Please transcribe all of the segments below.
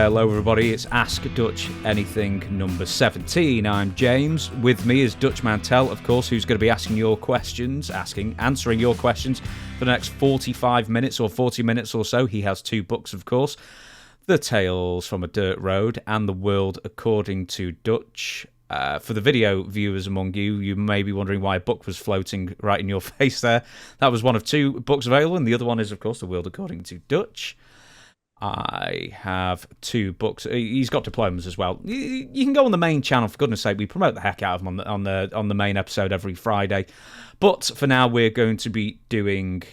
Hello everybody, it's Ask Dutch Anything number 17. I'm James. With me is Dutch Mantell, of course, who's going to be answering your questions for the next 45 minutes or 40 minutes or so. He has two books, of course, The Tales from a Dirt Road and The World According to Dutch. For the video viewers among you, you may be wondering why a book was floating right in your face there. That was one of two books available, and the other one is, of course, The World According to Dutch. I have two books. He's got diplomas as well. You can go on the main channel, for goodness sake. We promote the heck out of him on the main episode every Friday. But for now, we're going to be doing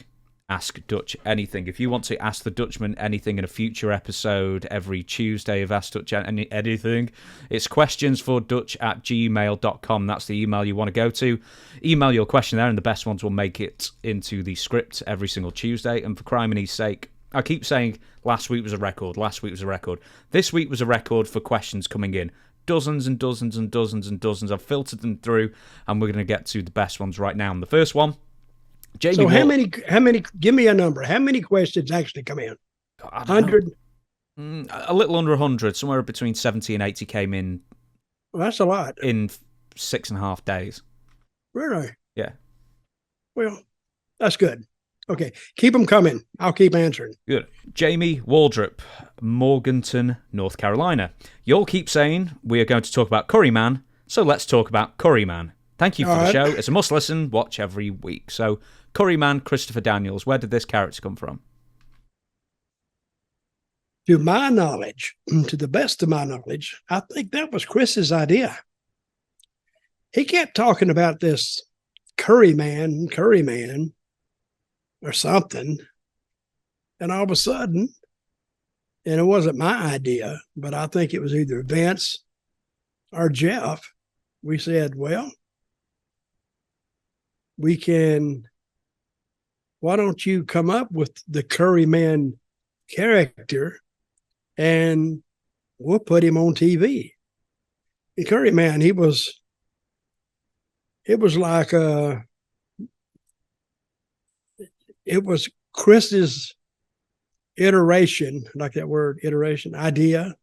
Ask Dutch Anything. If you want to ask the Dutchman anything in a future episode every Tuesday of Ask Dutch Anything, it's questionsfordutch@gmail.com. That's the email you want to go to. Email your question there, and the best ones will make it into the script every single Tuesday. And for crimini's sake, I keep saying last week was a record. This week was a record for questions coming in. Dozens and dozens and dozens and dozens. I've filtered them through, and we're going to get to the best ones right now. And the first one, Jamie. So how many, give me a number. How many questions actually come in? 100? A little under 100. Somewhere between 70 and 80 came in. Well, that's a lot. In 6.5 days. Really? Yeah. Well, that's good. Okay, keep them coming. I'll keep answering. Good. Jamie Waldrop, Morganton, North Carolina. You'll keep saying we are going to talk about Curryman, so let's talk about Curryman. Thank you for the show. It's a must-listen, watch every week. So, Curryman, Christopher Daniels, where did this character come from? To my knowledge, to the best of my knowledge, I think that was Chris's idea. He kept talking about this Curryman, or something. And all of a sudden, and it wasn't my idea, but I think it was either Vince or Jeff, we said, well, why don't you come up with the Curryman character and we'll put him on TV. The Curryman, it was like it was Chris's iteration, like that word, iteration, idea,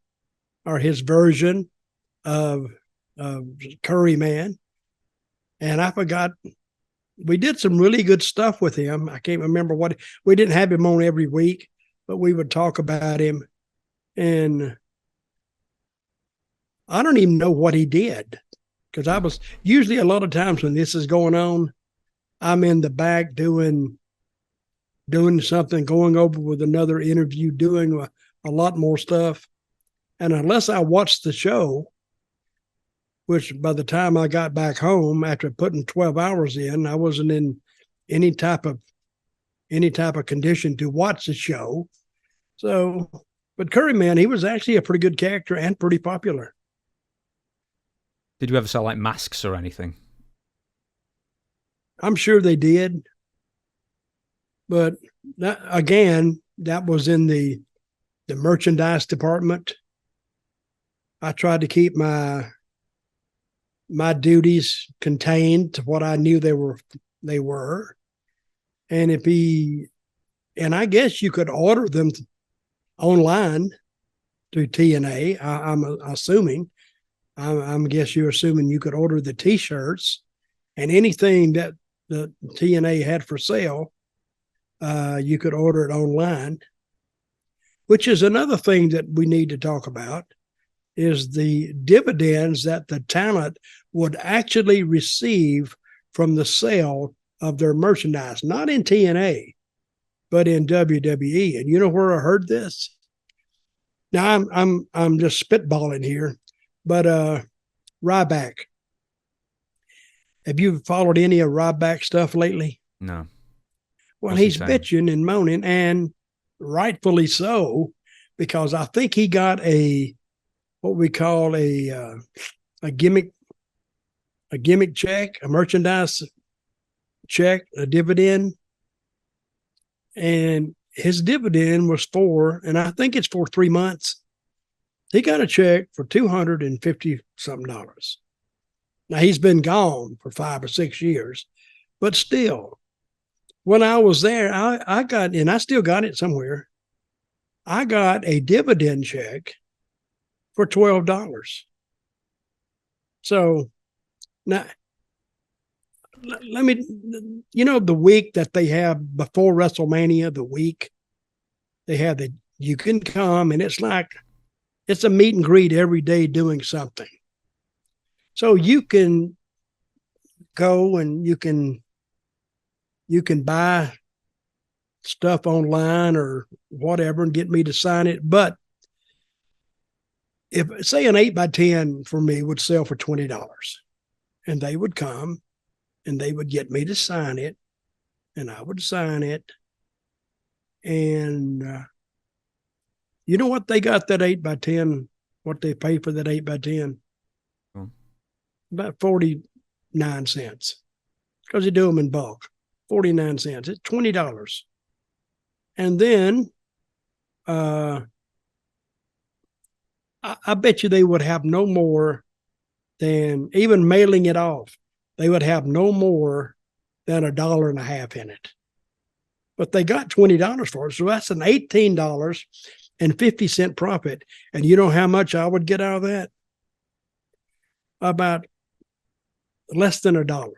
or his version of Curryman. And I forgot, we did some really good stuff with him. I can't remember what, we didn't have him on every week, but we would talk about him. And I don't even know what he did, because I was usually a lot of times when this is going on, I'm in the back doing something, going over with another interview, doing a lot more stuff. And unless I watched the show, which by the time I got back home after putting 12 hours in, I wasn't in any type of condition to watch the show. So, but Curryman, he was actually a pretty good character and pretty popular. Did you ever sell like masks or anything? I'm sure they did. But that was in the merchandise department. I tried to keep my duties contained to what I knew they were. And and I guess you could order them online through TNA. I'm assuming. I guess you're assuming you could order the T-shirts and anything that the TNA had for sale. You could order it online, which is another thing that we need to talk about, is the dividends that the talent would actually receive from the sale of their merchandise, not in TNA, but in WWE. And you know where I heard this? Now I'm just spitballing here, but Ryback. Have you followed any of Ryback stuff lately? No. Well, he's bitching and moaning, and rightfully so, because I think he got what we call a gimmick check, a merchandise check, a dividend. And his dividend was and I think it's for 3 months. He got a check for $250 something. Now he's been gone for 5 or 6 years, but still, when I was there, I got, and I still got it somewhere, I got a dividend check for $12. So now, let me, the week that they have before WrestleMania, the week they have that you can come, and it's a meet and greet every day doing something. So you can go and you can buy stuff online or whatever and get me to sign it. But if, say, an 8x10 for me would sell for $20, and they would come and they would get me to sign it, and I would sign it. And you know what they got that 8x10, what they pay for that 8x10? About 49 cents, because you do them in bulk. 49 cents. It's $20. And then I bet you they would have no more than, even mailing it off, they would have no more than $1.50 in it. But they got $20 for it. So that's an $18.50 profit. And you know how much I would get out of that? About less than $1.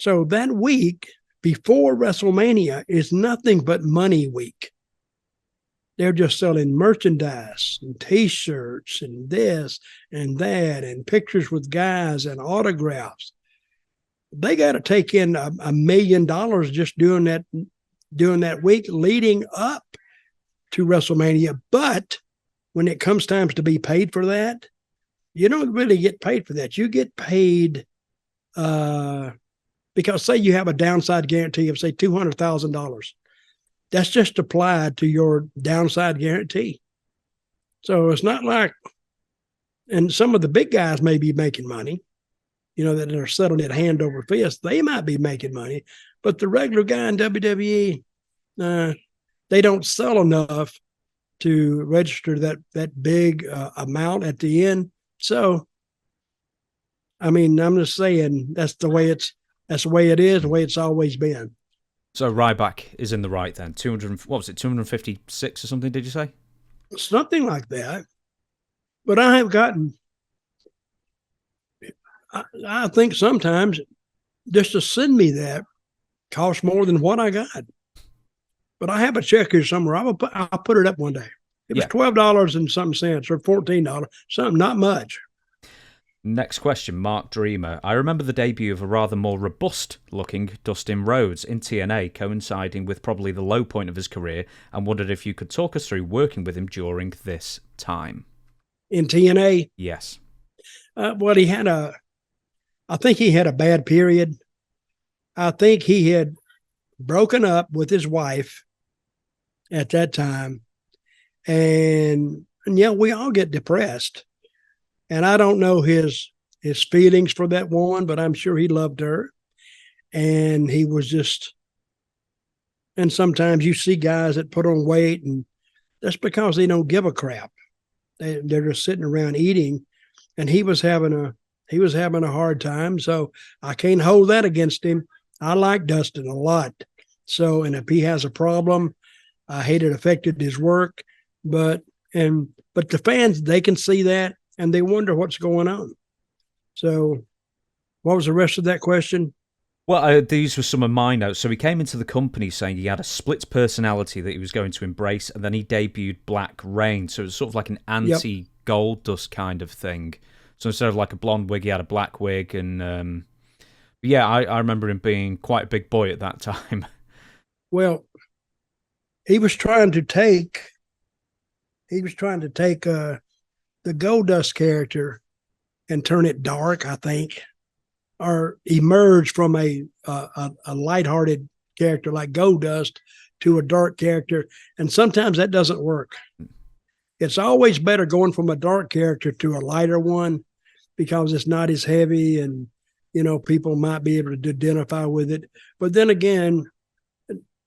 So that week before WrestleMania is nothing but money week. They're just selling merchandise and T-shirts and this and that and pictures with guys and autographs. They got to take in $1 million just doing that week leading up to WrestleMania. But when it comes time to be paid for that, you don't really get paid for that. You get paid because, say, you have a downside guarantee of, say, $200,000. That's just applied to your downside guarantee. So it's not like, and some of the big guys may be making money, that are settling it hand over fist. They might be making money, but the regular guy in WWE, they don't sell enough to register that big amount at the end. So, I mean, I'm just saying that's the way it is, the way it's always been. So Ryback is in the right then. 256 or something, did you say? Something like that. But I have gotten, I think sometimes just to send me that costs more than what I got. But I have a check here somewhere. I'll put it up one day. It was $12 and something cents, or $14, something, not much. Next question, Mark Dreamer. I remember the debut of a rather more robust-looking Dustin Rhodes in TNA, coinciding with probably the low point of his career, and wondered if you could talk us through working with him during this time. In TNA? Yes. Well, I think he had a bad period. I think he had broken up with his wife at that time. And yeah, we all get depressed. And I don't know his feelings for that woman, but I'm sure he loved her. And he was just, and sometimes you see guys that put on weight, and that's because they don't give a crap. They're just sitting around eating. And he was having a hard time. So I can't hold that against him. I like Dustin a lot. So, and if he has a problem, I hate it affected his work. But the fans, they can see that, and they wonder what's going on. So what was the rest of that question? Well, these were some of my notes. So he came into the company saying he had a split personality that he was going to embrace, and then he debuted Black Rain. So it was sort of like an anti-Goldust kind of thing. So instead of like a blonde wig, he had a black wig. And I remember him being quite a big boy at that time. Well, he was trying to take the Goldust character and turn it dark, I think, or emerge from a lighthearted character like Goldust to a dark character. And sometimes that doesn't work. It's always better going from a dark character to a lighter one, because it's not as heavy, and, people might be able to identify with it. But then again,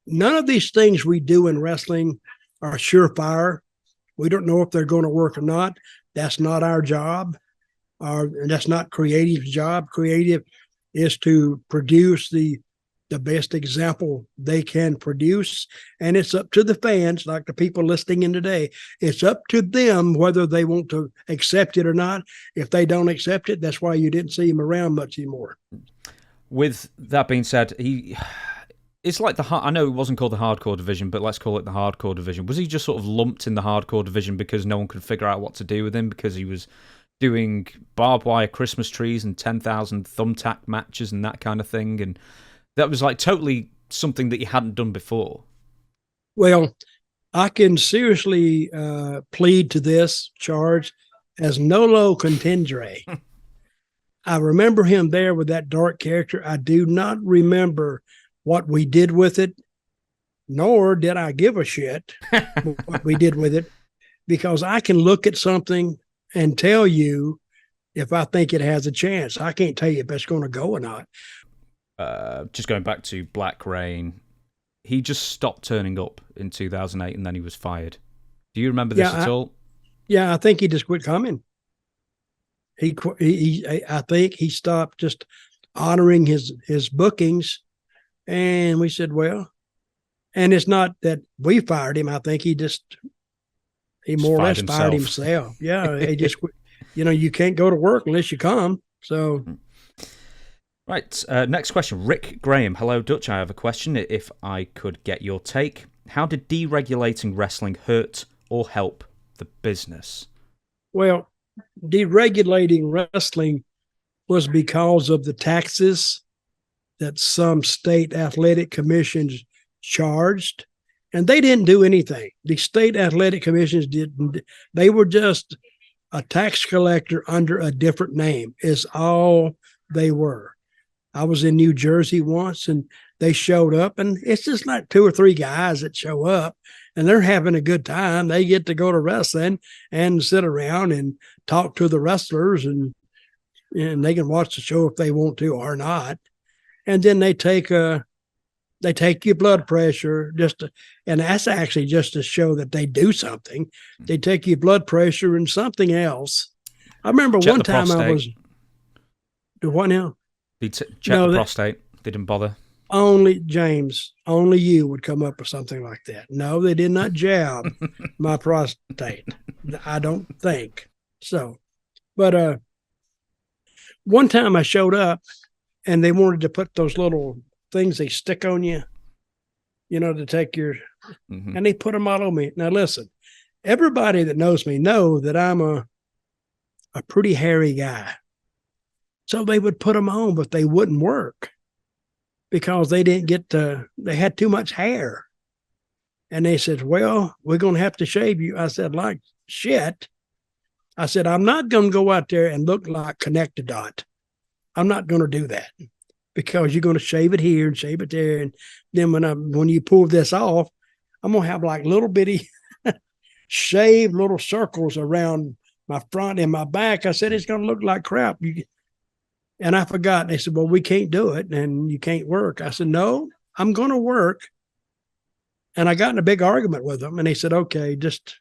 none of these things we do in wrestling are surefire. We don't know if they're going to work or not. That's not our job, and that's not creative's job. Creative is to produce the the best example they can produce. And it's up to the fans, like the people listening in today. It's up to them whether they want to accept it or not. If they don't accept it, that's why you didn't see him around much anymore. With that being said, it's like I know it wasn't called the hardcore division, but let's call it the hardcore division. Was he just sort of lumped in the hardcore division because no one could figure out what to do with him, because he was doing barbed wire Christmas trees and 10,000 thumbtack matches and that kind of thing, and that was like totally something that you hadn't done before? Well, I can seriously plead to this charge as nolo contendere. I remember him there with that dark character. I do not remember what we did with it, nor did I give a shit what we did with it, because I can look at something and tell you if I think it has a chance. I can't tell you if it's going to go or not. Just going back to Black Rain, he just stopped turning up in 2008 and then he was fired. Do you remember this at all? Yeah, I think he just quit coming. I think he stopped just honoring his bookings, and we said, well, and it's not that we fired him. I think he more or less fired himself. Yeah, he just, you can't go to work unless you come. So, right. Next question, Rick Graham. Hello, Dutch. I have a question. If I could get your take, how did deregulating wrestling hurt or help the business? Well, deregulating wrestling was because of the taxes that some state athletic commissions charged, and they didn't do anything. The state athletic commissions didn't. They were just a tax collector under a different name is all they were. I was in New Jersey once, and they showed up, and it's just like 2 or 3 guys that show up, and they're having a good time. They get to go to wrestling and sit around and talk to the wrestlers, and they can watch the show if they want to or not. And then they take your blood pressure and that's actually just to show that they do something. They take your blood pressure and something else. I remember one time I was. Do what now? Check the prostate. They didn't bother. Only you would come up with something like that. No, they did not jab my prostate. I don't think so. But one time I showed up, and they wanted to put those little things they stick on you, to take your, and they put them all on me. Now listen, everybody that knows me know that I'm a pretty hairy guy. So they would put them on, but they wouldn't work because they they had too much hair. And they said, well, we're going to have to shave you. I said, like shit. I said, I'm not going to go out there and look like Connect-A-Dot. I'm not going to do that, because you're going to shave it here and shave it there. And then when you pull this off, I'm going to have like little bitty shaved little circles around my front and my back. I said, it's going to look like crap. And I forgot. They said, well, we can't do it and you can't work. I said, no, I'm going to work. And I got in a big argument with them, and they said, okay, just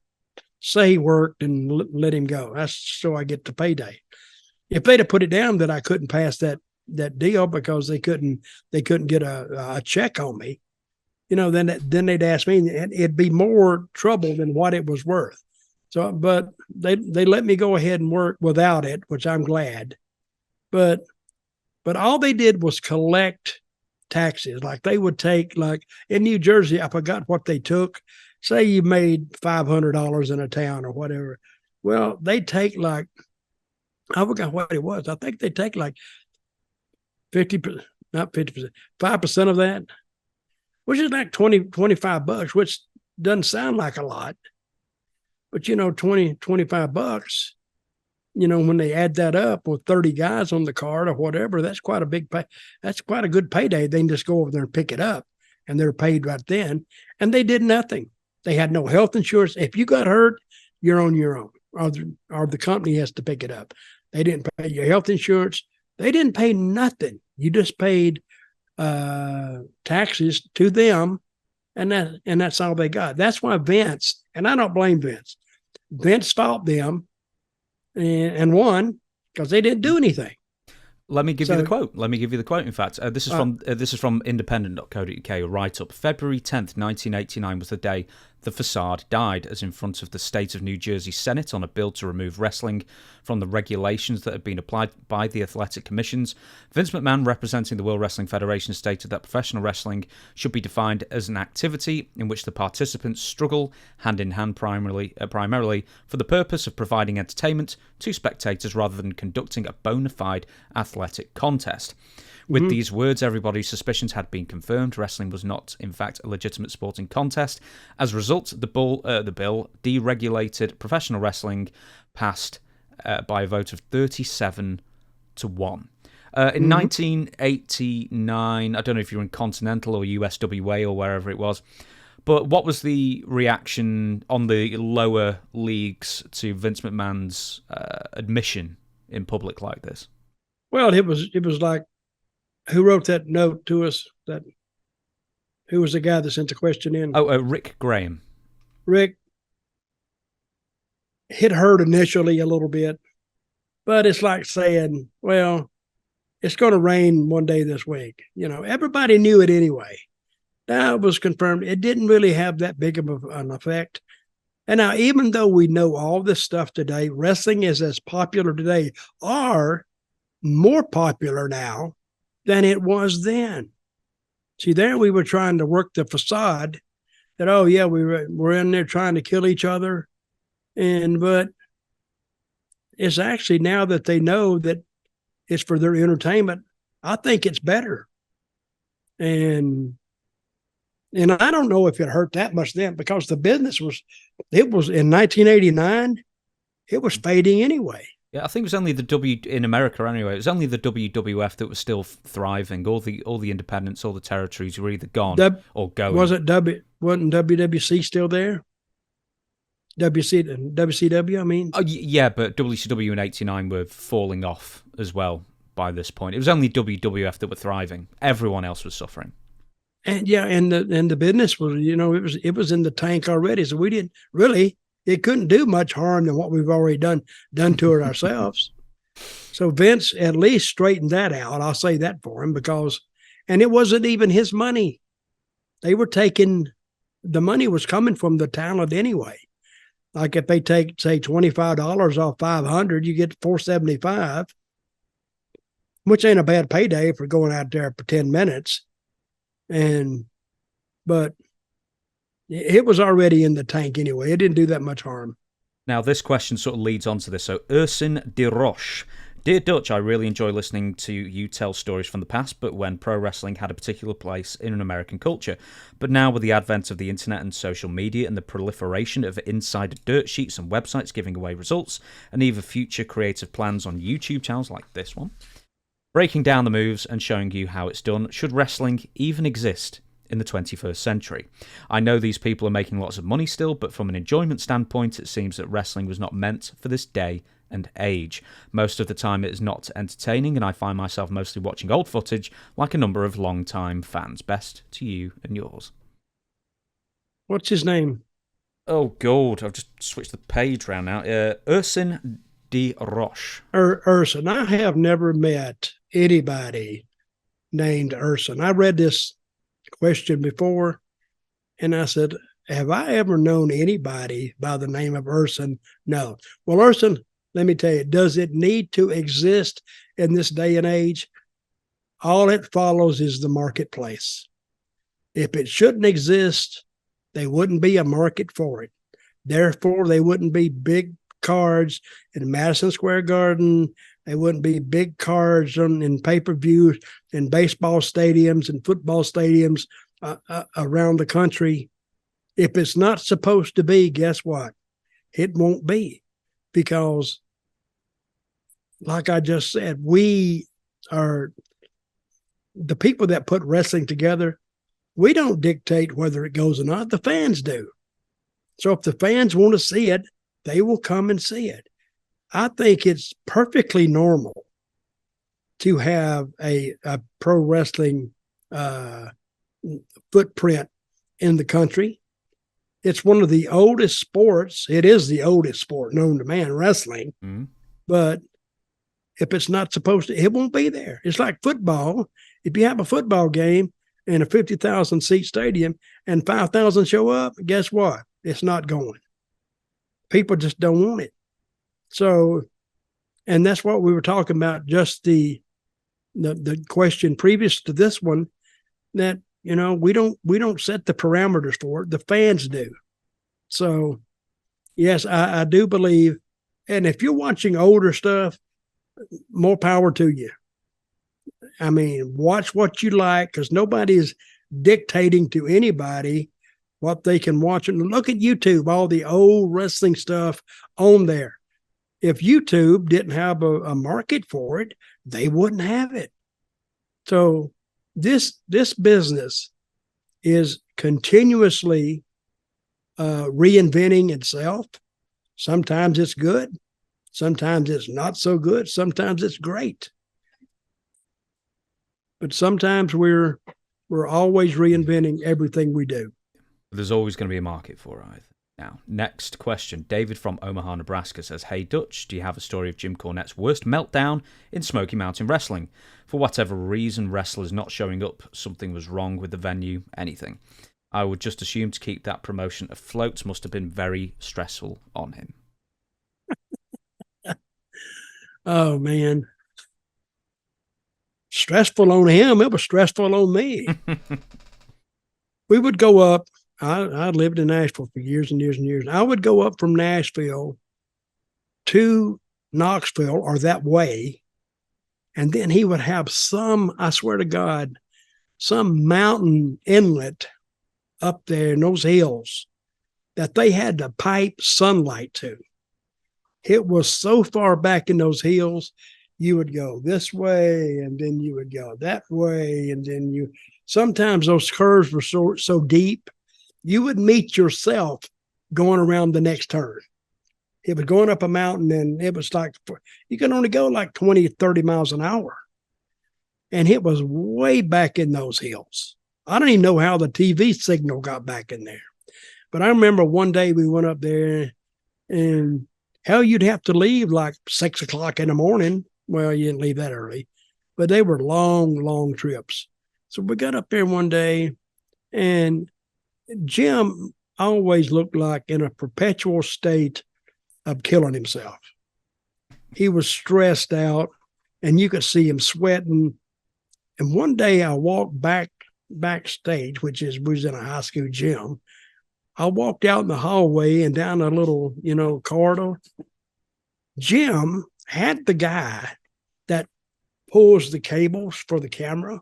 say he worked and let him go. That's so I get the payday. If they'd have put it down that I couldn't pass that deal because they couldn't get a check on me, then they'd ask me, and it'd be more trouble than what it was worth. So, but they let me go ahead and work without it, which I'm glad. But all they did was collect taxes. Like they would take, like in New Jersey, I forgot what they took. Say you made $500 in a town or whatever. Well, they take like, I forgot what it was. I think they take like 50%, not 50%, 5% of that, which is like $25, which doesn't sound like a lot. But, $25, when they add that up with 30 guys on the card or whatever, that's quite a big pay. That's quite a good payday. They can just go over there and pick it up, and they're paid right then. And they did nothing. They had no health insurance. If you got hurt, you're on your own, or the company has to pick it up. They didn't pay your health insurance. They didn't pay nothing. You just paid taxes to them, and that's all they got. That's why Vince, and I don't blame Vince. Vince fought them and won because they didn't do anything. Let me give you the quote. Let me give you the quote. In fact, this is from independent.co.uk. A write-up. February 10th, 1989 was the day the facade died, as in front of the state of New Jersey Senate on a bill to remove wrestling from the regulations that had been applied by the athletic commissions. Vince McMahon, representing the World Wrestling Federation, stated that professional wrestling should be defined as an activity in which the participants struggle hand in hand primarily for the purpose of providing entertainment to spectators rather than conducting a bona fide athletic contest. With these words, everybody's suspicions had been confirmed. Wrestling was not, in fact, a legitimate sporting contest. As a result, the bill deregulated professional wrestling, passed by a vote of 37 to 1. In 1989, I don't know if you were in Continental or USWA or wherever it was, but what was the reaction on the lower leagues to Vince McMahon's admission in public like this? Well, it was like, who wrote that note to us? Who was the guy that sent the question in? Rick Graham. Rick, it hurt initially a little bit, but it's like saying, well, it's going to rain one day this week. Everybody knew it anyway. Now it was confirmed. It didn't really have that big of an effect. And now, even though we know all this stuff today, wrestling is as popular today, or more popular now than it was then. See, there we were trying to work the facade that, oh yeah, we're in there trying to kill each other. But it's actually, now that they know that it's for their entertainment, I think it's better. And I don't know if it hurt that much then, because the business was in 1989, it was fading anyway. Yeah, I think it was only in America anyway. It was only the WWF that was still thriving. All the independents, all the territories were either gone or going. Wasn't WWC still there? WCW, I mean. Oh, yeah, but WCW in '89 were falling off as well by this point. It was only WWF that were thriving. Everyone else was suffering. And yeah, and the business was, it was in the tank already. So we didn't really. It couldn't do much harm than what we've already done to it ourselves. So Vince at least straightened that out. I'll say that for him, and it wasn't even his money. They were the money was coming from the talent anyway. Like if they take, say, $25 off $500, you get $475, which ain't a bad payday for going out there for 10 minutes. But it was already in the tank anyway. It didn't do that much harm. Now, this question sort of leads on to this. So, Ursin de Roche. Dear Dutch, I really enjoy listening to you tell stories from the past, but when pro wrestling had a particular place in an American culture. But now, with the advent of the internet and social media and the proliferation of insider dirt sheets and websites giving away results, and even future creative plans on YouTube channels like this one, breaking down the moves and showing you how it's done, should wrestling even exist in the 21st century? I know these people are making lots of money still, but from an enjoyment standpoint, it seems that wrestling was not meant for this day and age. Most of the time it is not entertaining, and I find myself mostly watching old footage like a number of long-time fans. Best to you and yours. What's his name? Oh, God, I've just switched the page around now. Ursin de Roche. Ursin. I have never met anybody named Ursin. I read this question before, and I said, have I ever known anybody by the name of Ursin? No. Well, Ursin, let me tell you, does it need to exist in this day and age? All it follows is the marketplace. If it shouldn't exist, there wouldn't be a market for it. Therefore, they wouldn't be big cards in Madison Square Garden. They wouldn't be big cards in pay-per-views in baseball stadiums and football stadiums around the country. If it's not supposed to be, guess what? It won't be, because, like I just said, we are the people that put wrestling together. We don't dictate whether it goes or not. The fans do. So if the fans want to see it, they will come and see it. I think it's perfectly normal to have a pro wrestling footprint in the country. It's one of the oldest sports. It is the oldest sport known to man, wrestling. Mm-hmm. But if it's not supposed to, it won't be there. It's like football. If you have a football game in a 50,000 seat stadium and 5,000 show up, guess what? It's not going. People just don't want it. So, and that's what we were talking about, just the question previous to this one, that, we don't set the parameters for it. The fans do. So yes, I do believe. And if you're watching older stuff, more power to you. I mean, watch what you like, because nobody is dictating to anybody what they can watch. And look at YouTube, all the old wrestling stuff on there. If YouTube didn't have a market for it, they wouldn't have it. So this business is continuously reinventing itself. Sometimes it's good. Sometimes it's not so good. Sometimes it's great. But sometimes we're always reinventing everything we do. There's always going to be a market for it. Now, next question. David from Omaha, Nebraska says, "Hey Dutch, do you have a story of Jim Cornette's worst meltdown in Smoky Mountain Wrestling? For whatever reason, wrestlers not showing up, something was wrong with the venue, anything. I would just assume to keep that promotion afloat must have been very stressful on him." Oh, man. Stressful on him. It was stressful on me. We would go up. I lived in Nashville for years and years and years. I would go up from Nashville to Knoxville or that way. And then he would have I swear to God, some mountain inlet up there in those hills that they had to pipe sunlight to. It was so far back in those hills, you would go this way and then you would go that way. And then sometimes those curves were so deep, you would meet yourself going around the next turn. It was going up a mountain, and it was like, you can only go like 20, 30 miles an hour. And it was way back in those hills. I don't even know how the TV signal got back in there. But I remember one day we went up there, and hell, you'd have to leave like 6 o'clock in the morning. Well, you didn't leave that early, but they were long, long trips. So we got up there one day, and Jim always looked like in a perpetual state of killing himself. He was stressed out, and you could see him sweating. And one day I walked backstage, was in a high school gym. I walked out in the hallway and down a little, corridor. Jim had the guy that pulls the cables for the camera.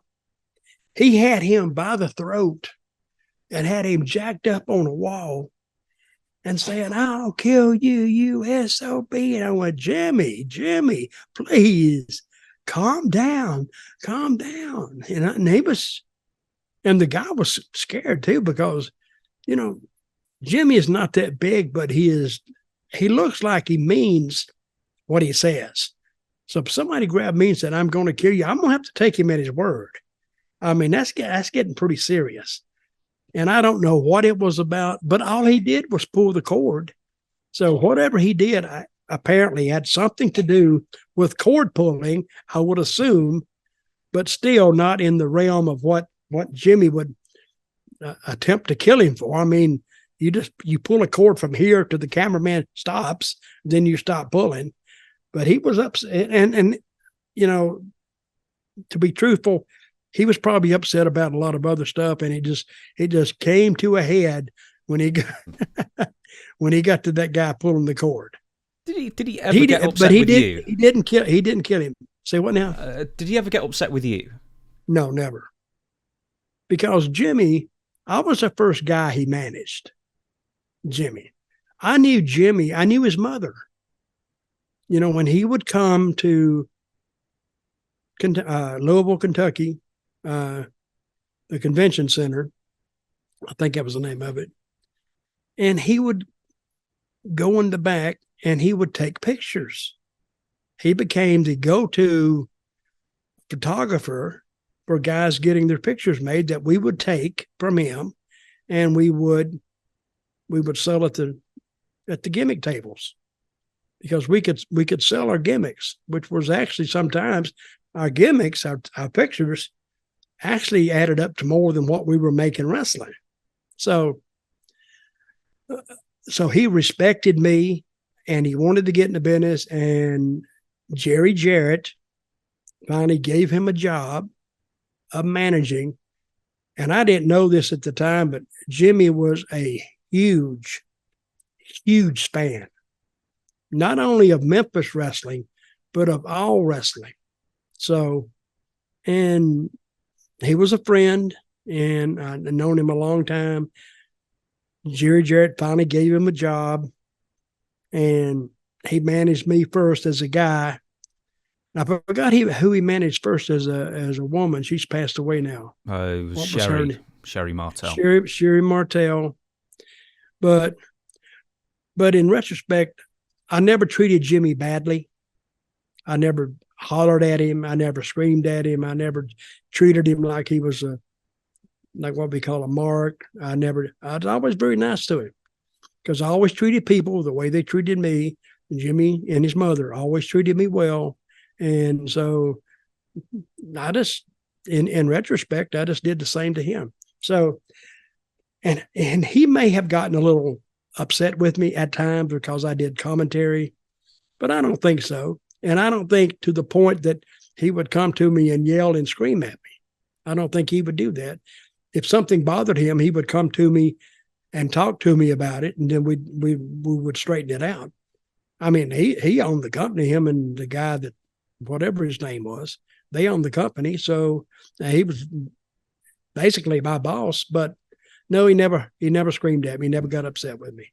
He had him by the throat and had him jacked up on a wall and saying, "I'll kill you, you SOB." And I went, Jimmy, please calm down. And the guy was scared too, because, Jimmy is not that big, but he looks like he means what he says. So if somebody grabbed me and said, "I'm going to kill you," I'm going to have to take him at his word. I mean, that's getting pretty serious. And I don't know what it was about, but all he did was pull the cord. So whatever he did, apparently had something to do with cord pulling, I would assume, but still not in the realm of what Jimmy would attempt to kill him for. I mean, you pull a cord from here to the cameraman stops, then you stop pulling. But he was upset, and to be truthful, he was probably upset about a lot of other stuff, and it just came to a head when he got to that guy pulling the cord. Did he ever get upset with you? He didn't kill him. Say what now? Did he ever get upset with you? No, never. Because Jimmy, I was the first guy he managed. Jimmy. I knew Jimmy. I knew his mother. When he would come to Louisville, Kentucky, the convention center, I think that was the name of it, and he would go in the back and he would take pictures. He became the go-to photographer for guys getting their pictures made that we would take from him, and we would sell at the gimmick tables. because we could sell our gimmicks, which was actually sometimes our gimmicks, our pictures actually added up to more than what we were making wrestling. So he respected me and he wanted to get in the business, and Jerry Jarrett finally gave him a job of managing. And I didn't know this at the time, but Jimmy was a huge fan, not only of Memphis wrestling, but of all wrestling. So, and he was a friend, and I'd known him a long time. Jerry Jarrett finally gave him a job, and he managed me first as a guy. I forgot who he managed first as a woman. She's passed away now. It was Sherry Martell. Sherry Martell. But in retrospect, I never treated Jimmy badly. I never hollered at him. I never screamed at him. I never treated him like he was like what we call a mark. I was always very nice to him, because I always treated people the way they treated me. Jimmy and his mother always treated me well. And so I just, in retrospect, I just did the same to him. So, and he may have gotten a little upset with me at times because I did commentary, but I don't think so. And I don't think to the point that he would come to me and yell and scream at me. I don't think he would do that. If something bothered him, he would come to me and talk to me about it, and then we would straighten it out. I mean, he owned the company, him and the guy that, whatever his name was, they owned the company. So he was basically my boss, but no, he never screamed at me. He never got upset with me.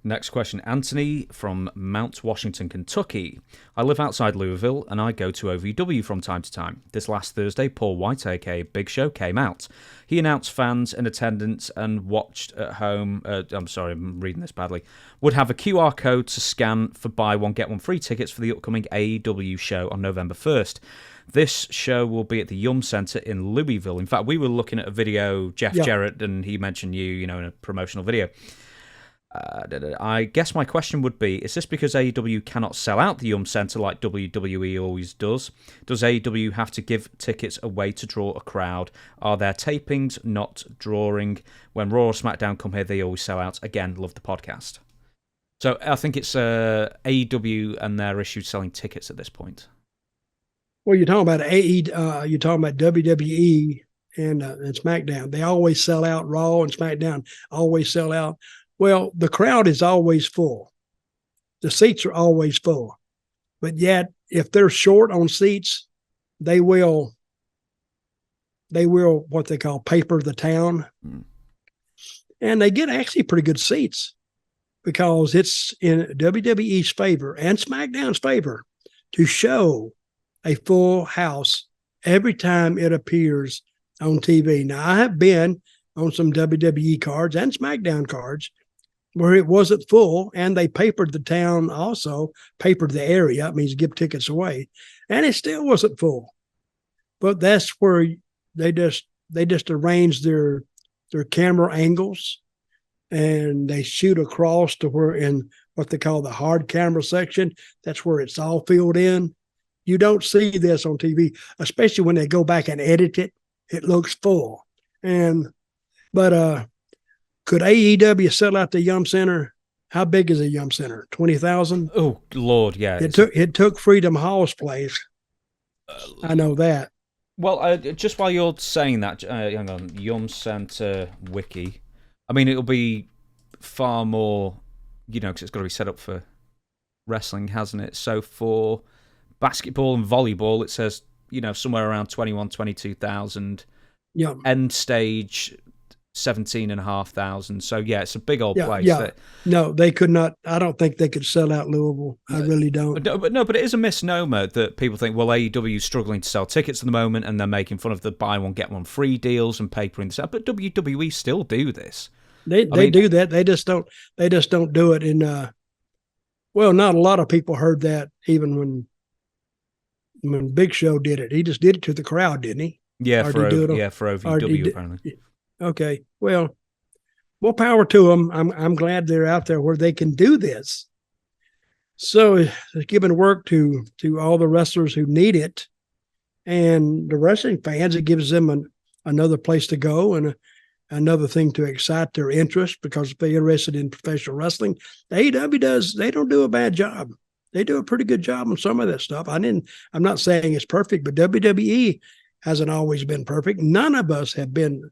Next question, Anthony from Mount Washington, Kentucky. I live outside Louisville and I go to OVW from time to time. This last Thursday, Paul White, aka Big Show, came out. He announced fans in attendance and watched at home, I'm sorry, I'm reading this badly, would have a QR code to scan for buy one, get one free tickets for the upcoming AEW show on November 1st. This show will be at the Yum Center in Louisville. In fact, we were looking at a video, Jeff Jarrett, and he mentioned you in a promotional video. I guess my question would be, is this because AEW cannot sell out the Yum Center like WWE always does? Does AEW have to give tickets away to draw a crowd? Are their tapings not drawing? When Raw or SmackDown come here, they always sell out. Again, love the podcast. So I think it's AEW and their issue selling tickets at this point. Well, you're talking about you're talking about WWE and SmackDown. They always sell out. Raw and SmackDown always sell out. Well, the crowd is always full. The seats are always full. But yet, if they're short on seats, they will what they call paper the town. And they get actually pretty good seats because it's in WWE's favor and SmackDown's favor to show a full house every time it appears on TV. Now, I have been on some WWE cards and SmackDown cards where it wasn't full, and they papered the town also, papered the area. It means give tickets away, and it still wasn't full. But that's where they just arrange their camera angles, and they shoot across to where in what they call the hard camera section. That's where it's all filled in. You don't see this on TV, especially when they go back and edit it. It looks full, but could AEW sell out the Yum Center? How big is a Yum Center? 20,000? Oh, Lord, yeah. It took Freedom Hall's place. I know that. Well, just while you're saying that, hang on, Yum Center wiki. I mean, it'll be far more, because it's got to be set up for wrestling, hasn't it? So for basketball and volleyball, it says, somewhere around 21,000, 22,000. Yeah. End stage 17,500. So yeah, it's a big old place. Yeah. No, they could not. I don't think they could sell out Louisville. I really don't. But it is a misnomer that people think, well, AEW is struggling to sell tickets at the moment, and they're making fun of the buy one get one free deals and papering this out. But WWE still do this. They do that. They just don't. They just don't do it in. Well, not a lot of people heard that even when Big Show did it. He just did it to the crowd, didn't he? Yeah, for OVW apparently. Okay, well, more power to them. I'm glad they're out there where they can do this. So it's giving work to all the wrestlers who need it, and the wrestling fans. It gives them another place to go and another thing to excite their interest, because if they're interested in professional wrestling, AEW does. They don't do a bad job. They do a pretty good job on some of that stuff. I'm not saying it's perfect, but WWE hasn't always been perfect. None of us have been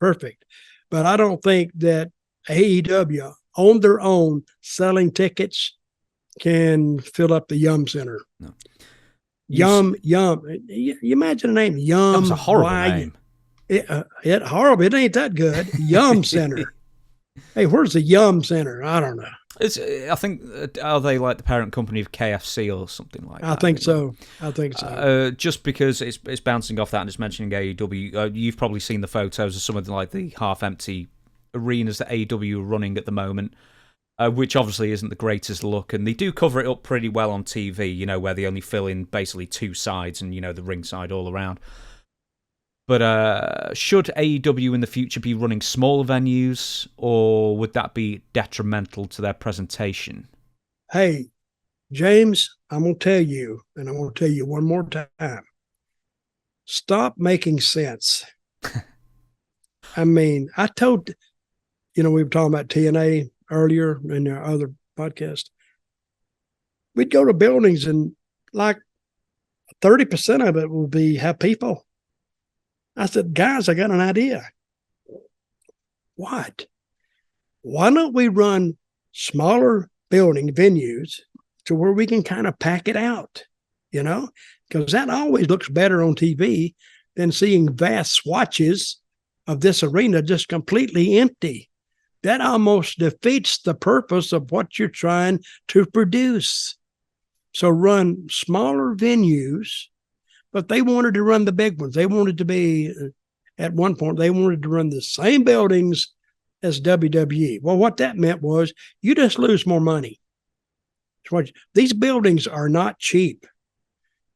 perfect, but I don't think that AEW on their own selling tickets can fill up the Yum Center. No. Yum. You imagine the name Yum. That was a horrible name. It horrible. It ain't that good. Yum Center. Hey, where's the Yum Center? I don't know. I think, are they like the parent company of KFC or something like that? I think so. Just because it's bouncing off that and just mentioning AEW, you've probably seen the photos of some of the half-empty arenas that AEW are running at the moment, which obviously isn't the greatest look, and they do cover it up pretty well on TV, where they only fill in basically two sides and, the ring side all around. But should AEW in the future be running smaller venues, or would that be detrimental to their presentation? Hey, James, I'm going to tell you, and I'm going to tell you one more time. Stop making sense. I mean, I told, we were talking about TNA earlier in our other podcast. We'd go to buildings and like 30% of it would have people. I said, guys, I got an idea. What? Why don't we run smaller building venues to where we can kind of pack it out, because that always looks better on TV than seeing vast swatches of this arena just completely empty. That almost defeats the purpose of what you're trying to produce. So run smaller venues. But they wanted to run the big ones. They wanted to be, at one point, they wanted to run the same buildings as WWE. Well, what that meant was you just lose more money. These buildings are not cheap,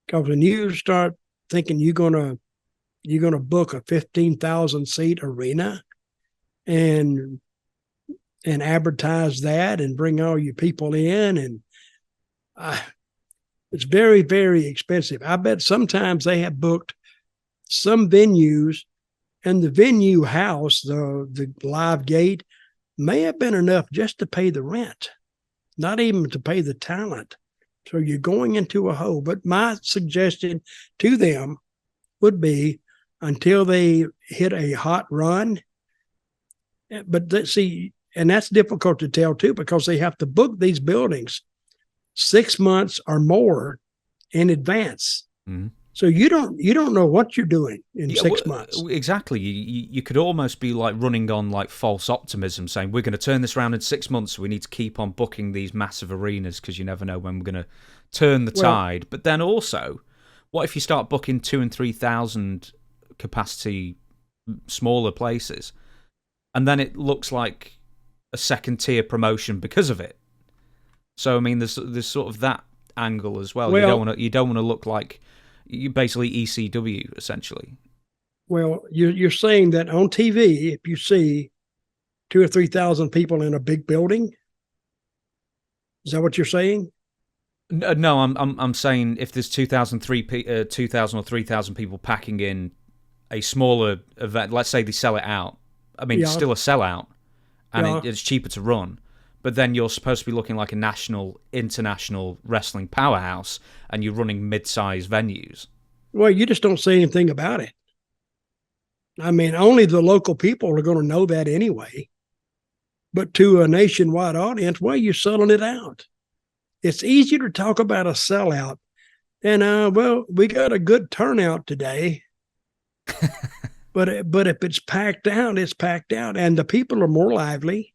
because when you start thinking you're gonna book a 15,000 seat arena and advertise that and bring all your people in, and it's very, very expensive. I bet sometimes they have booked some venues, and the venue house, the live gate, may have been enough just to pay the rent, not even to pay the talent. So you're going into a hole. But my suggestion to them would be, until they hit a hot run, but and that's difficult to tell too, because they have to book these buildings 6 months or more in advance. Mm-hmm. So you don't know what you're doing in 6 months. Exactly. You could almost be like running on like false optimism, saying we're going to turn this around in 6 months, so we need to keep on booking these massive arenas because you never know when we're going to turn the tide. But then also, what if you start booking 2,000 and 3,000 capacity smaller places, and then it looks like a second tier promotion because of it? So I mean, there's sort of that angle as well. You don't want to look like you basically ECW essentially. Well, you're saying that on TV, if you see 2,000 or 3,000 people in a big building, is that what you're saying? No, I'm saying if there's 2,000 or 3,000 people packing in a smaller event, let's say they sell it out. I mean, it's still a sellout, and it's cheaper to run. But then you're supposed to be looking like a national, international wrestling powerhouse, and you're running mid-sized venues. Well, you just don't say anything about it. I mean, only the local people are going to know that anyway. But to a nationwide audience, well, you're selling it out. It's easier to talk about a sellout than, we got a good turnout today. But if it's packed out, it's packed out. And the people are more lively.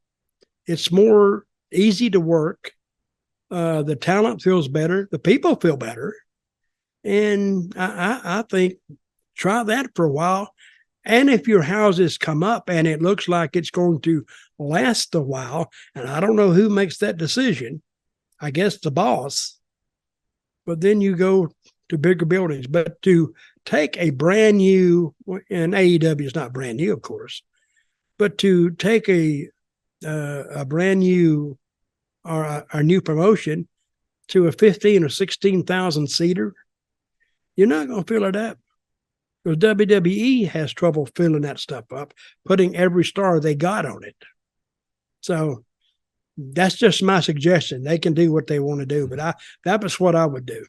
It's more easy to work. The talent feels better. The people feel better. And I think try that for a while. And if your houses come up and it looks like it's going to last a while, and I don't know who makes that decision, I guess the boss, but then you go to bigger buildings. But to take a brand new, and AEW is not brand new, of course, but to take a brand new or a new promotion to a 15 or 16,000 seater, you're not going to fill it up. Because WWE has trouble filling that stuff up, putting every star they got on it. So that's just my suggestion. They can do what they want to do, but that was what I would do.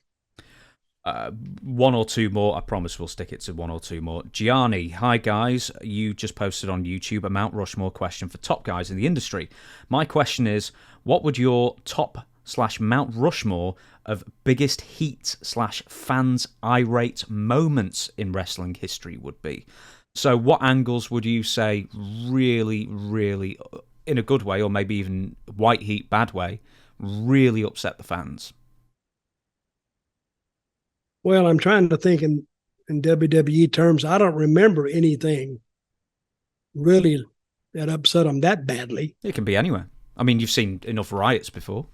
One or two more. I promise we'll stick it to one or two more. Gianni, hi guys. You just posted on YouTube a Mount Rushmore question for top guys in the industry. My question is, what would your top/Mount Rushmore of biggest heat/fans irate moments in wrestling history would be? So what angles would you say really, really, in a good way, or maybe even white heat, bad way, really upset the fans? Well, I'm trying to think in WWE terms. I don't remember anything really that upset them that badly. It can be anywhere. I mean, you've seen enough riots before.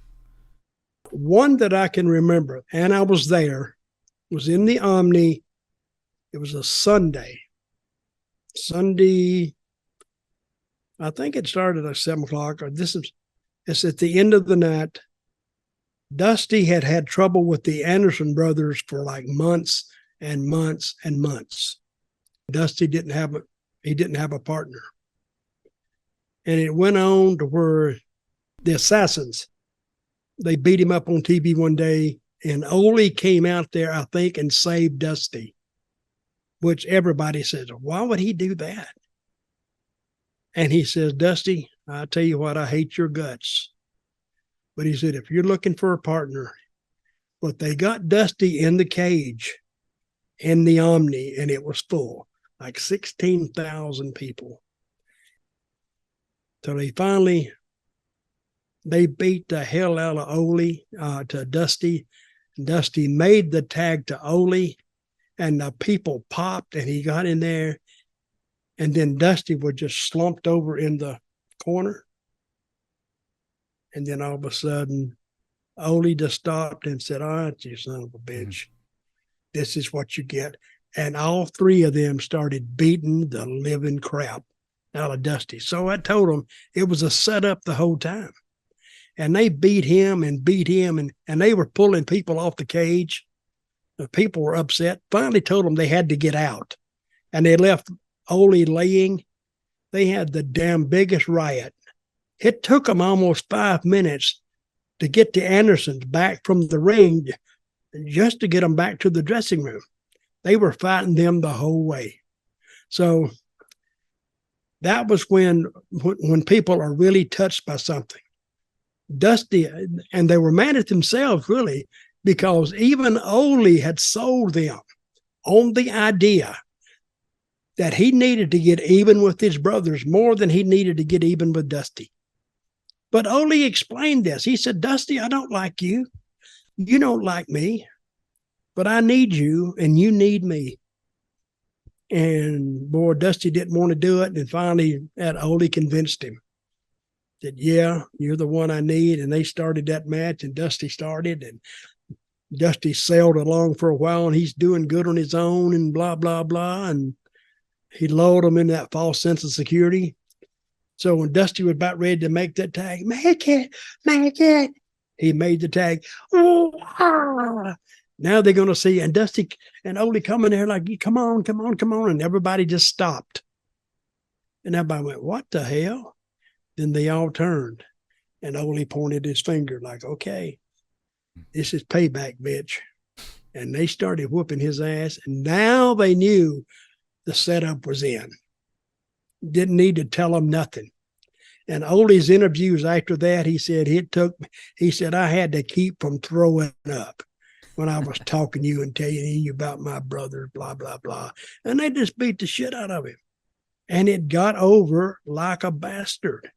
One that I can remember, and I was there, was in the Omni. It was a Sunday. I think it started at 7 o'clock, or it's at the end of the night. Dusty had trouble with the Anderson brothers for like months and months and months. Dusty didn't have a partner. And it went on to where the Assassins, they beat him up on TV one day, and Ole came out there, I think, and saved Dusty, which everybody says, why would he do that? And he says, Dusty, I tell you what, I hate your guts. But he said, if you're looking for a partner, but they got Dusty in the cage in the Omni, and it was full, like 16,000 people. So they beat the hell out of Ole to Dusty. Dusty made the tag to Ole, and the people popped, and he got in there. And then Dusty was just slumped over in the corner. And then all of a sudden, Ole just stopped and said, all right, you son of a bitch. This is what you get. And all three of them started beating the living crap out of Dusty. So I told them it was a setup the whole time. And they beat him, and they were pulling people off the cage. The people were upset. Finally told them they had to get out. And they left Ole laying. They had the damn biggest riot. It took them almost 5 minutes to get the Andersons back from the ring just to get them back to the dressing room. They were fighting them the whole way. So that was when people are really touched by something. Dusty, and they were mad at themselves, really, because even Ole had sold them on the idea that he needed to get even with his brothers more than he needed to get even with Dusty. But Ole explained this. He said, Dusty, I don't like you. You don't like me. But I need you, and you need me. And boy, Dusty didn't want to do it. And finally, that Ole convinced him that, yeah, you're the one I need. And they started that match, and Dusty started. And Dusty sailed along for a while, and he's doing good on his own and blah, blah, blah. And he lulled him in that false sense of security. So when Dusty was about ready to make that tag, make it, he made the tag. Oh, now they're going to see, and Dusty and Ole coming there like, come on. And everybody just stopped. And everybody went, what the hell? Then they all turned, and Ole pointed his finger like, okay, this is payback, bitch. And they started whooping his ass. And now they knew the setup was in. Didn't need to tell them nothing. And Ole's interviews after that, he said I had to keep from throwing up when I was talking to you and telling you about my brother, blah, blah, blah. And they just beat the shit out of him. And it got over like a bastard.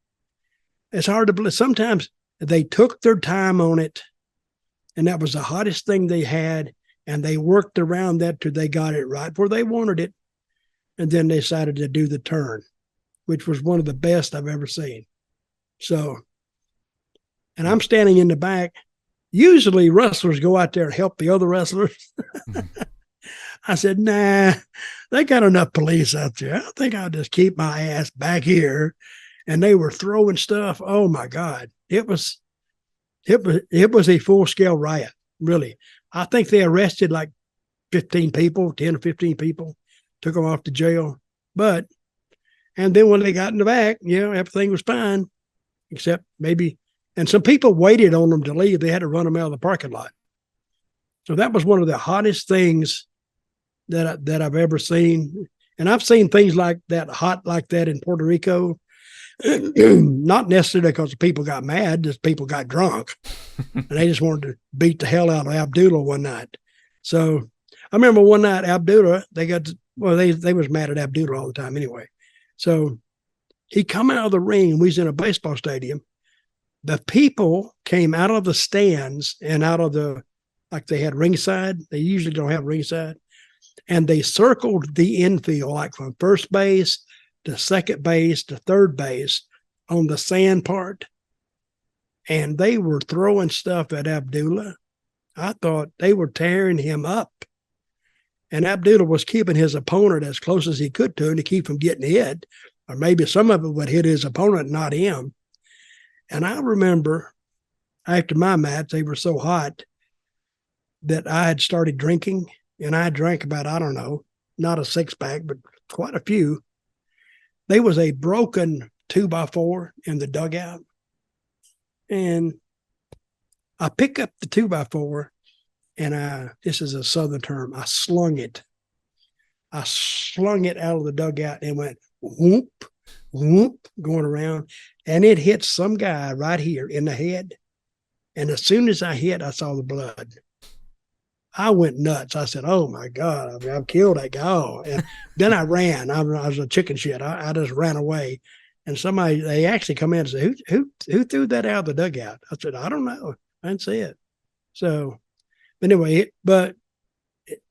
It's hard to believe. Sometimes they took their time on it, and that was the hottest thing they had, and they worked around that till they got it right where they wanted it. And then they decided to do the turn, which was one of the best I've ever seen. So, and I'm standing in the back. Usually wrestlers go out there and help the other wrestlers. I said, nah, they got enough police out there. I think I'll just keep my ass back here. And they were throwing stuff. Oh my God. It was It was a full-scale riot, really. I think they arrested like 15 people, 10 or 15 people, took them off to jail. And then when they got in the back, everything was fine, except maybe, and some people waited on them to leave. They had to run them out of the parking lot. So that was one of the hottest things that I've ever seen. And I've seen things like that, hot like that in Puerto Rico. Not necessarily because the people got mad, just people got drunk and they just wanted to beat the hell out of Abdullah one night. So I remember one night Abdullah, they was mad at Abdullah all the time anyway. So he come out of the ring and we was in a baseball stadium. The people came out of the stands and out of like they had ringside. They usually don't have ringside. And they circled the infield, like from first base to second base to third base on the sand part. And they were throwing stuff at Abdullah. I thought they were tearing him up. And Abdullah was keeping his opponent as close as he could to him to keep from getting hit. Or maybe some of it would hit his opponent, not him. And I remember after my match, they were so hot that I had started drinking. And I drank about, I don't know, not a six-pack, but quite a few. There was a broken 2x4 in the dugout. And I pick up the 2x4 and this is a Southern term, I slung it. I slung it out of the dugout and went whoop, whoop, going around. And it hit some guy right here in the head. And as soon as I hit, I saw the blood. I went nuts. I said, "Oh my God, I've killed that guy." Oh. And then I ran. I was a chicken shit. I just ran away. And they actually come in and say, who threw that out of the dugout? I said, "I don't know. I didn't see it." So anyway,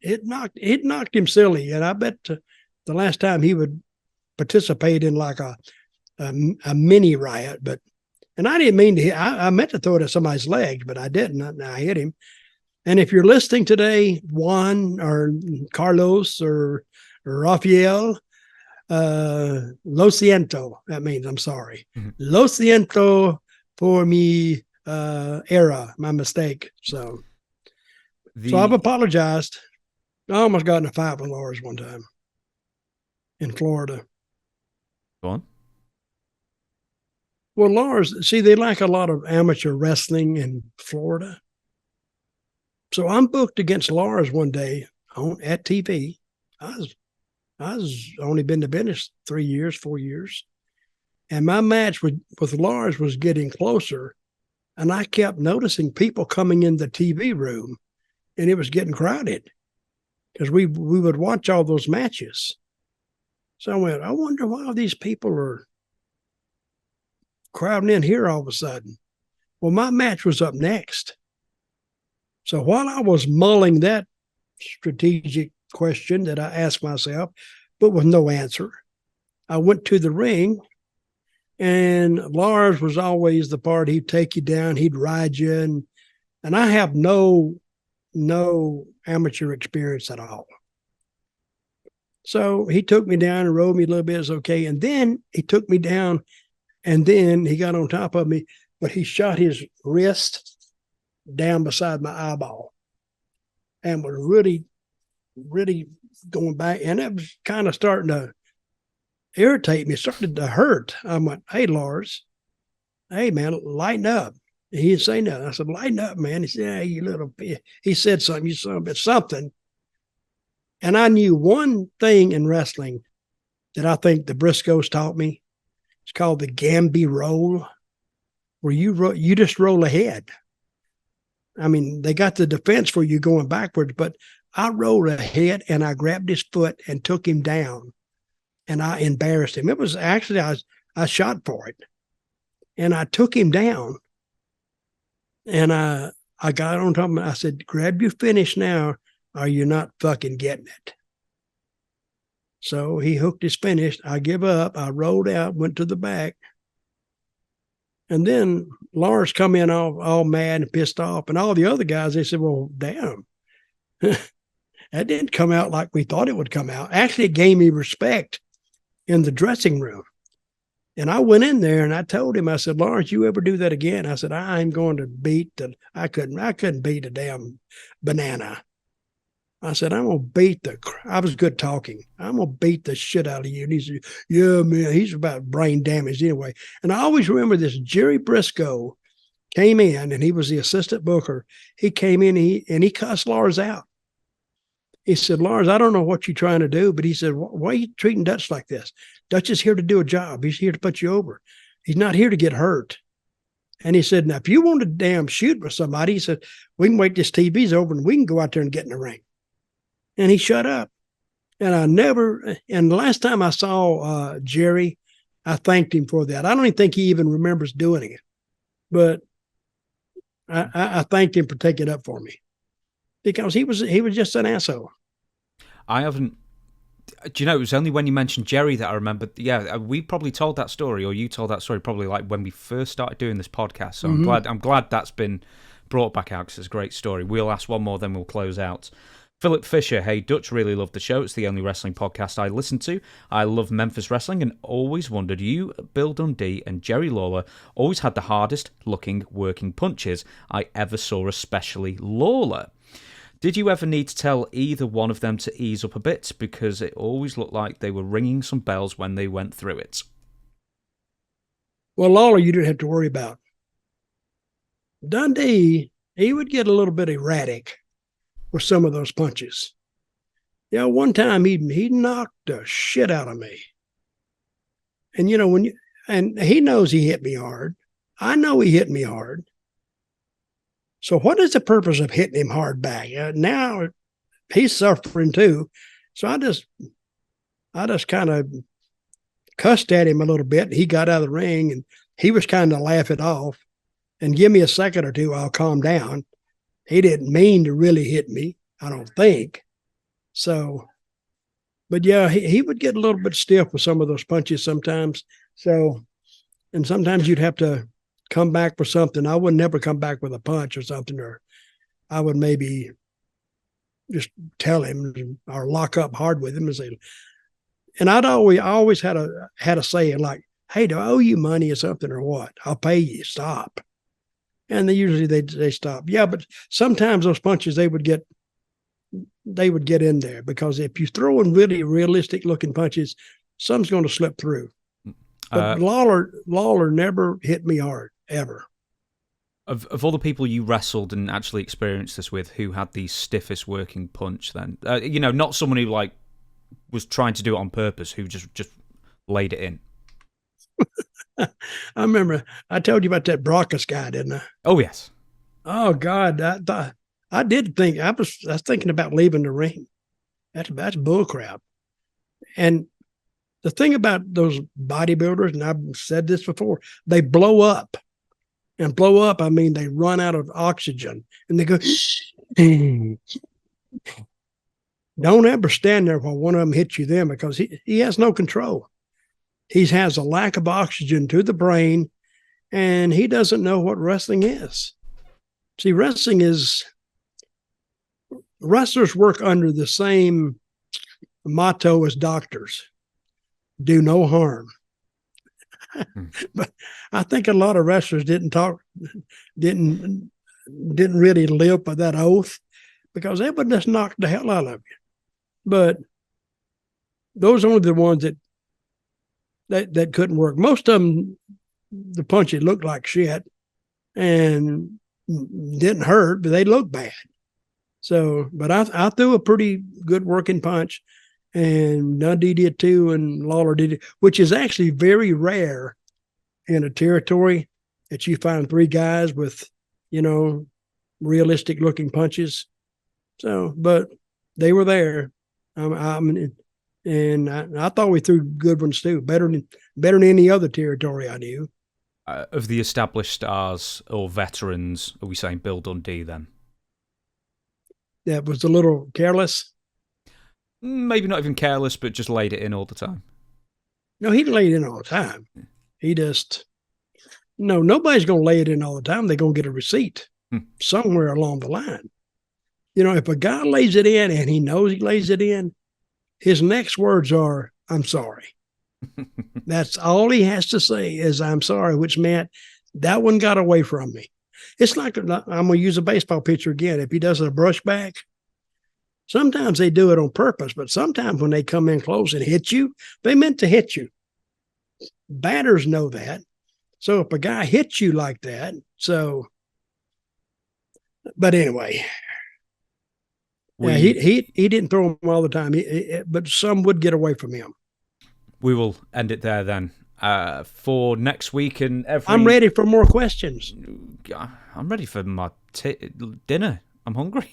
it knocked him silly. And I bet the last time he would participate in like a mini riot, and I didn't mean to hit. I meant to throw it at somebody's legs, but I didn't. I hit him. And if you're listening today, Juan or Carlos or Rafael, lo siento, that means I'm sorry. Mm-hmm. Lo siento por mi error, my mistake. So I've apologized. I almost got in a fight with Lars one time in Florida. Go on. Well, Lars, see, they like a lot of amateur wrestling in Florida. So I'm booked against Lars one day at TV. I was only been to business 4 years. And my match with Lars was getting closer. And I kept noticing people coming in the TV room and it was getting crowded because we would watch all those matches. So I went, I wonder why these people are crowding in here all of a sudden. Well, my match was up next. So while I was mulling that strategic question that I asked myself, but with no answer, I went to the ring, and Lars was always the part. He'd take you down, he'd ride you, and I have no amateur experience at all. So he took me down and rode me a little bit. It's okay. And then he took me down, and then he got on top of me, but he shot his wrist down beside my eyeball and was really, really going back. And it was kind of starting to irritate me. It started to hurt. I went, "Hey, Lars, hey, man, lighten up." And he didn't say nothing. I said, "Lighten up, man." He said, "Yeah, you little," he said something, "You son of a bitch," something. And I knew one thing in wrestling that I think the Briscoes taught me. It's called the Gamby roll, where you just roll ahead. I mean, they got the defense for you going backwards, but I rolled ahead and I grabbed his foot and took him down, and I embarrassed him. It was actually, I shot for it, and I took him down, and I got on top of him. I said, "Grab your finish now, or you're not fucking getting it." So he hooked his finish. I give up. I rolled out, went to the back. And then Lars come in all mad and pissed off. And all the other guys, they said, "Well, damn, that didn't come out like we thought it would come out." Actually, it gave me respect in the dressing room. And I went in there and I told him, I said, Lawrence, you ever do that again? I said, I'm going to I couldn't beat a damn banana. I said, I'm going to I was good talking. I'm going to beat the shit out of you. And he said, yeah, man, he's about brain damaged anyway. And I always remember this. Jerry Briscoe came in and he was the assistant booker. He came in and he cussed Lars out. He said, Lars, I don't know what you're trying to do, but he said, why are you treating Dutch like this? Dutch is here to do a job. He's here to put you over. He's not here to get hurt. And he said, now, if you want to damn shoot with somebody, he said, we can wait this TV's over and we can go out there and get in the ring. And he shut up. And the last time I saw Jerry, I thanked him for that. I don't even think he even remembers doing it. But I thanked him for taking it up for me. Because he was just an asshole. I haven't. Do you know, it was only when you mentioned Jerry that I remembered. Yeah, we probably told that story, or you told that story probably like when we first started doing this podcast. So I'm glad that's been brought back out because it's a great story. We'll ask one more, then we'll close out. Philip Fisher, hey, Dutch, really loved the show. It's the only wrestling podcast I listen to. I love Memphis wrestling and always wondered, you, Bill Dundee and Jerry Lawler always had the hardest looking working punches I ever saw, especially Lawler. Did you ever need to tell either one of them to ease up a bit? Because it always looked like they were ringing some bells when they went through it. Well, Lawler, you didn't have to worry about. Dundee, he would get a little bit erratic with some of those punches. You know, one time he knocked the shit out of me. And, you know, and he knows he hit me hard. I know he hit me hard. So what is the purpose of hitting him hard back? Now he's suffering too. So I just kind of cussed at him a little bit. He got out of the ring and he was kind of laughing off and give me a second or two, I'll calm down. He didn't mean to really hit me, I don't think. So, but yeah, he would get a little bit stiff with some of those punches sometimes. So, and sometimes you'd have to come back for something. I would never come back with a punch or something, or I would maybe just tell him or lock up hard with him and say, and I always had a saying like, hey, do I owe you money or something or what? I'll pay you, stop. And they stop. Yeah, but sometimes those punches, they would get in there because if you throw in really realistic looking punches, some's going to slip through. But Lawler never hit me hard, ever. Of all the people you wrestled and actually experienced this with, who had the stiffest working punch then? You know, not someone who like was trying to do it on purpose, who just laid it in. I remember I told you about that Brockus guy, didn't I? Oh, yes. Oh, God. I did think, I was thinking about leaving the ring. That's bullcrap. And the thing about those bodybuilders, and I've said this before, they blow up. And blow up, I mean, they run out of oxygen. And they go, don't ever stand there while one of them hits you then because he has no control. He has a lack of oxygen to the brain, and he doesn't know what wrestling is. See, wrestlers work under the same motto as doctors: do no harm. But I think a lot of wrestlers didn't really live by that oath because they would just knock the hell out of you. But those are only the ones that couldn't work. Most of them, the punches looked like shit and didn't hurt, but they looked bad. So, but I threw a pretty good working punch, and Dundee did too, and Lawler did it, which is actually very rare in a territory that you find three guys with, you know, realistic looking punches. So, but they were there. And I thought we threw good ones too, better than any other territory I knew. Of the established stars or veterans, are we saying Bill Dundee then? That was a little careless. Maybe not even careless, but just laid it in all the time. No, he laid it in all the time. He just, no, nobody's going to lay it in all the time. They're going to get a receipt somewhere along the line. You know, if a guy lays it in and he knows he lays it in, his next words are, I'm sorry. That's all he has to say is, I'm sorry, which meant that one got away from me. It's like, I'm going to use a baseball pitcher again. If he does a brush back, sometimes they do it on purpose, but sometimes when they come in close and hit you, they meant to hit you. Batters know that. So if a guy hits you like that, but anyway, he didn't throw them all the time, but some would get away from him. We will end it there then. For next week and I'm ready for more questions. I'm ready for my dinner. I'm hungry.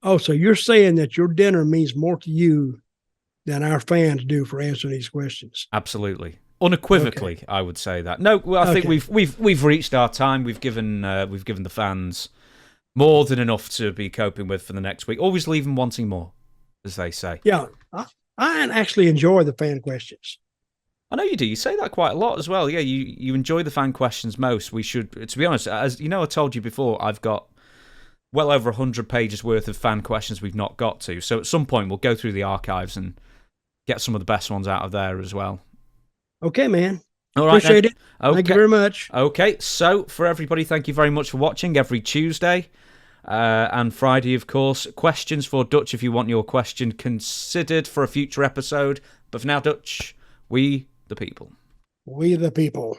Oh, so you're saying that your dinner means more to you than our fans do for answering these questions? Absolutely. Unequivocally, okay. I would say that. No, well, I think we've reached our time. We've given the fans more than enough to be coping with for the next week. Always leave them wanting more, as they say. Yeah, I actually enjoy the fan questions. I know you do. You say that quite a lot as well. Yeah, you enjoy the fan questions most. We should, to be honest, as you know, I told you before, I've got well over 100 pages worth of fan questions we've not got to. So at some point, we'll go through the archives and get some of the best ones out of there as well. Okay, man. All right, appreciate it. Okay. Thank you very much. Okay, so for everybody, thank you very much for watching every Tuesday and Friday, of course. Questions for Dutch if you want your question considered for a future episode. But for now, Dutch, we the people. We the people.